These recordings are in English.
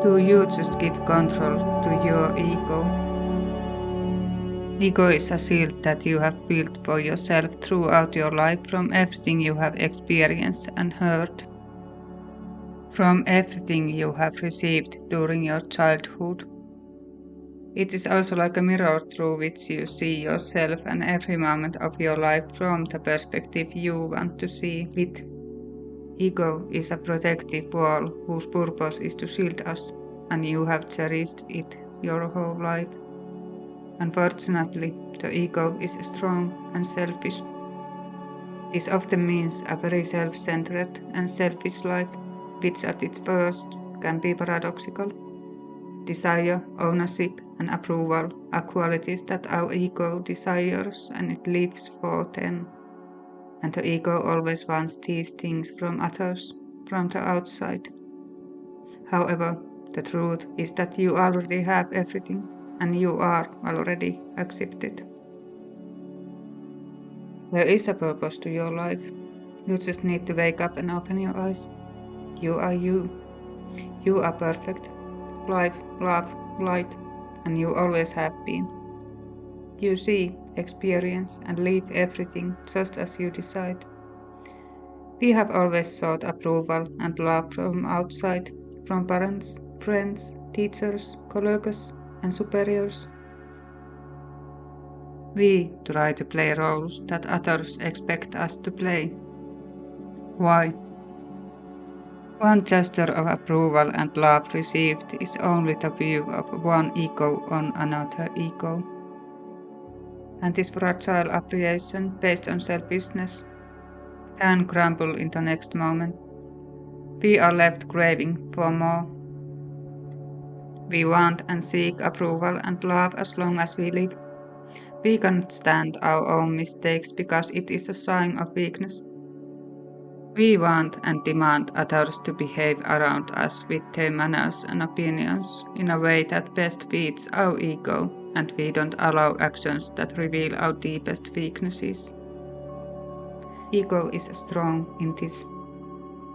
Do you just give control to your ego? Ego is a shield that you have built for yourself throughout your life from everything you have experienced and heard, from everything you have received during your childhood. It is also like a mirror through which you see yourself and every moment of your life from the perspective you want to see it. Ego is a protective wall whose purpose is to shield us, and you have cherished it your whole life. Unfortunately, the ego is strong and selfish. This often means a very self-centered and selfish life, which at its first can be paradoxical. Desire, ownership, and approval are qualities that our ego desires and it lives for them. And the ego always wants these things from others, from the outside. However, the truth is that you already have everything and you are already accepted. There is a purpose to your life. You just need to wake up and open your eyes. You are you. You are perfect. Life, love, light, and you always have been. You see, experience, and live everything just as you decide. We have always sought approval and love from outside, from parents, friends, teachers, colleagues, and superiors. We try to play roles that others expect us to play. Why? One gesture of approval and love received is only the view of one ego on another ego. And this fragile appreciation based on selfishness can crumble in the next moment. We are left craving for more. We want and seek approval and love as long as we live. We cannot stand our own mistakes because it is a sign of weakness. We want and demand others to behave around us with their manners and opinions in a way that best fits our ego, and we don't allow actions that reveal our deepest weaknesses. Ego is strong in this.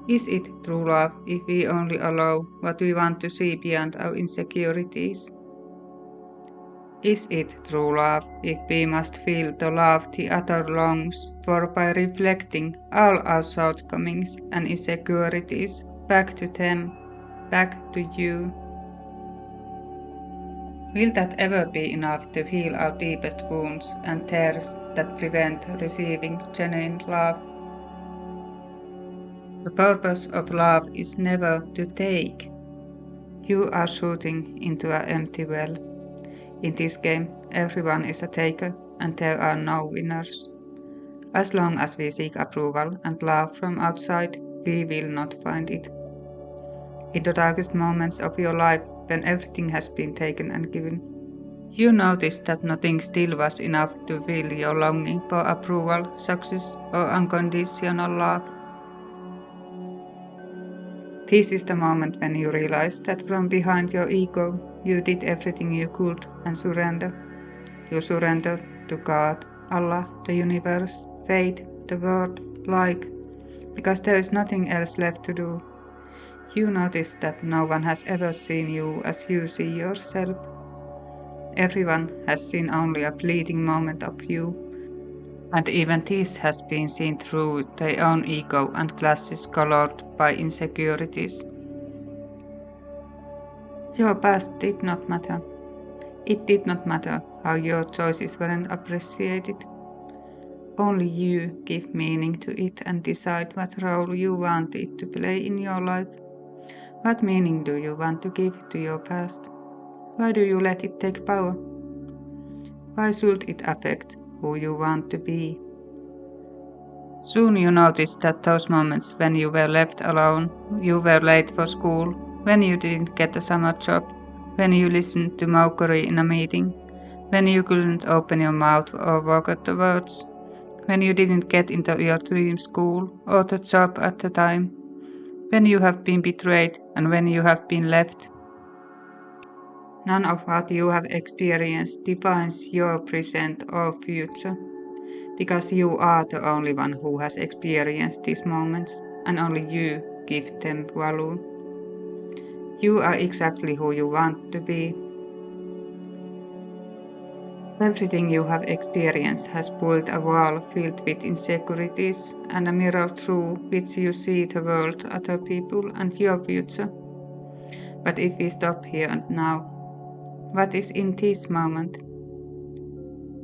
Is it true love if we only allow what we want to see beyond our insecurities? Is it true love if we must feel the love the other longs for by reflecting all our shortcomings and insecurities back to them, back to you? Will that ever be enough to heal our deepest wounds and tears that prevent receiving genuine love? The purpose of love is never to take. You are shooting into an empty well. In this game, everyone is a taker and there are no winners. As long as we seek approval and love from outside, we will not find it. In the darkest moments of your life, when everything has been taken and given, you notice that nothing still was enough to fill your longing for approval, success, or unconditional love. This is the moment when you realize that from behind your ego, you did everything you could and surrender. You surrender to God, Allah, the universe, fate, the world, life, because there is nothing else left to do. You notice that no one has ever seen you as you see yourself. Everyone has seen only a fleeting moment of you, and even this has been seen through their own ego and glasses colored by insecurities. Your past did not matter. It did not matter how your choices weren't appreciated. Only you give meaning to it and decide what role you want it to play in your life. What meaning do you want to give to your past? Why do you let it take power? Why should it affect who you want to be? Soon you noticed that those moments when you were left alone, you were late for school, when you didn't get a summer job, when you listened to mockery in a meeting, when you couldn't open your mouth or work out the words, when you didn't get into your dream school or the job at the time, when you have been betrayed and when you have been left. None of what you have experienced defines your present or future, because you are the only one who has experienced these moments, and only you give them value. You are exactly who you want to be. Everything you have experienced has built a wall filled with insecurities and a mirror through which you see the world, other people, and your future. But if we stop here and now, what is in this moment?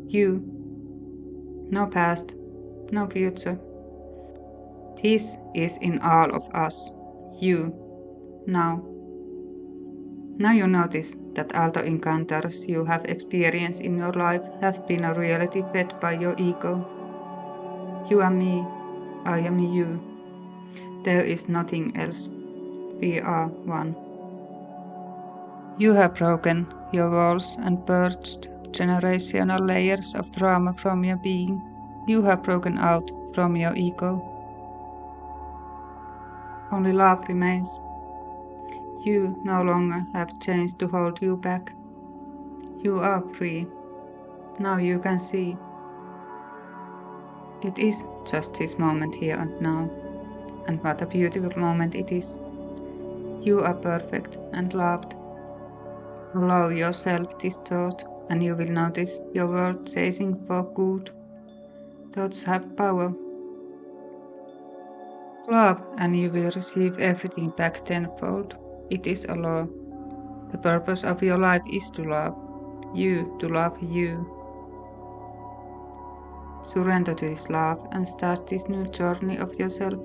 You. No past, no future. This is in all of us. You. Now. Now you notice that all the encounters you have experienced in your life have been a reality fed by your ego. You are me, I am you. There is nothing else. We are one. You have broken your walls and purged generational layers of trauma from your being. You have broken out from your ego. Only love remains. You no longer have chains to hold you back. You are free. Now you can see. It is just this moment here and now. And what a beautiful moment it is. You are perfect and loved. Allow yourself this thought, and you will notice your world chasing for good. Thoughts have power. Love, and you will receive everything back tenfold. It is a law. The purpose of your life is to love you. Surrender to this love and start this new journey of yourself.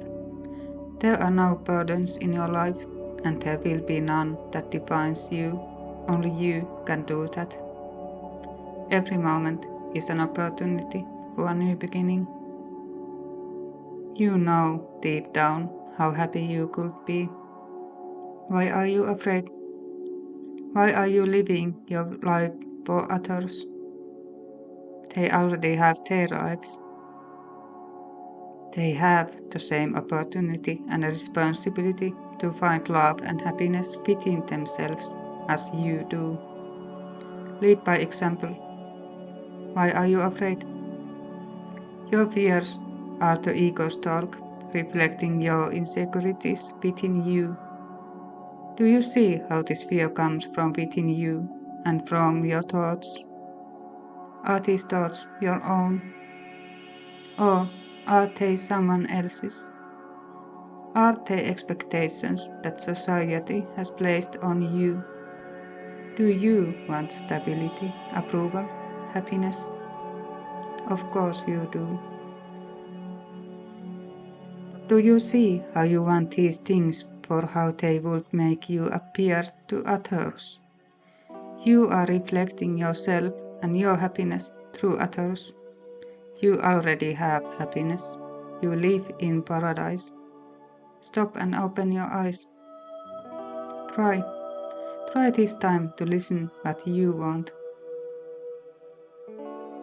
There are no burdens in your life, and there will be none that defines you. Only you can do that. Every moment is an opportunity for a new beginning. You know deep down how happy you could be. Why are you afraid? Why are you living your life for others? They already have their lives. They have the same opportunity and responsibility to find love and happiness within themselves as you do. Lead by example. Why are you afraid? Your fears are the ego's talk, reflecting your insecurities within you. Do you see how this fear comes from within you and from your thoughts? Are these thoughts your own? Or are they someone else's? Are they expectations that society has placed on you? Do you want stability, approval, happiness? Of course you do. Do you see how you want these things for how they would make you appear to others? You are reflecting yourself and your happiness through others. You already have happiness. You live in paradise. Stop and open your eyes. Try this time to listen what you want.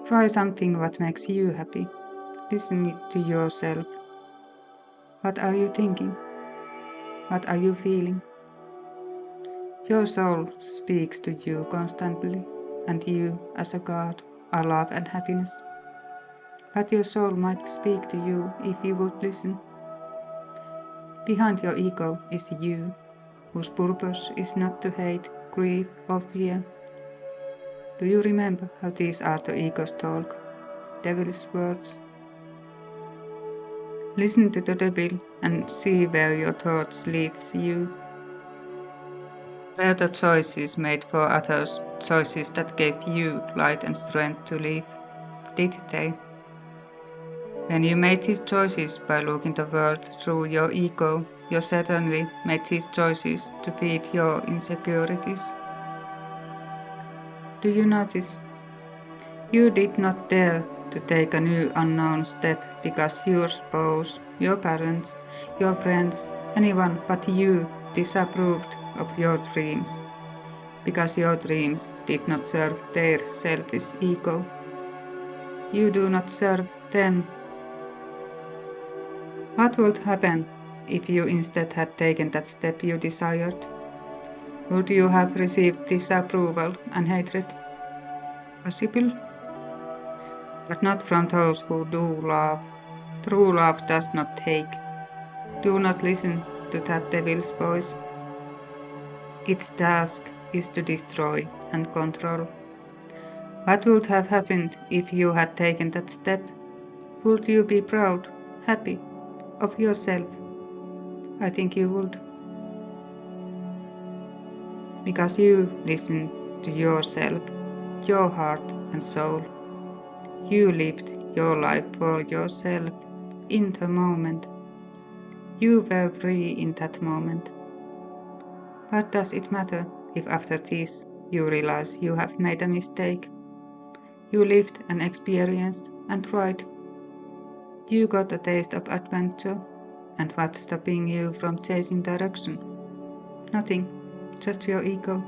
Try something what makes you happy. Listen it to yourself. What are you thinking? What are you feeling? Your soul speaks to you constantly, and you, as a God, are love and happiness. But your soul might speak to you if you would listen. Behind your ego is you, whose purpose is not to hate, grieve, or fear. Do you remember how these are the ego's talk, devil's words? Listen to the devil and see where your thoughts leads you. Were the choices made for others, choices that gave you light and strength to live? Did they? When you made these choices by looking the world through your ego, you certainly made these choices to feed your insecurities. Do you notice? You did not dare to take a new unknown step because your spouse, your parents, your friends, anyone but you disapproved of your dreams, because your dreams did not serve their selfish ego. You do not serve them. What would happen if you instead had taken that step you desired? Would you have received disapproval and hatred? Possible, but not from those who do love. True love does not take. Do not listen to that devil's voice. Its task is to destroy and control. What would have happened if you had taken that step? Would you be proud, happy of yourself? I think you would. Because you listened to yourself, your heart and soul. You lived your life for yourself in the moment. You were free in that moment. What does it matter if after this you realize you have made a mistake? You lived and experienced and tried. You got a taste of adventure, and what's stopping you from chasing direction? Nothing, just your ego.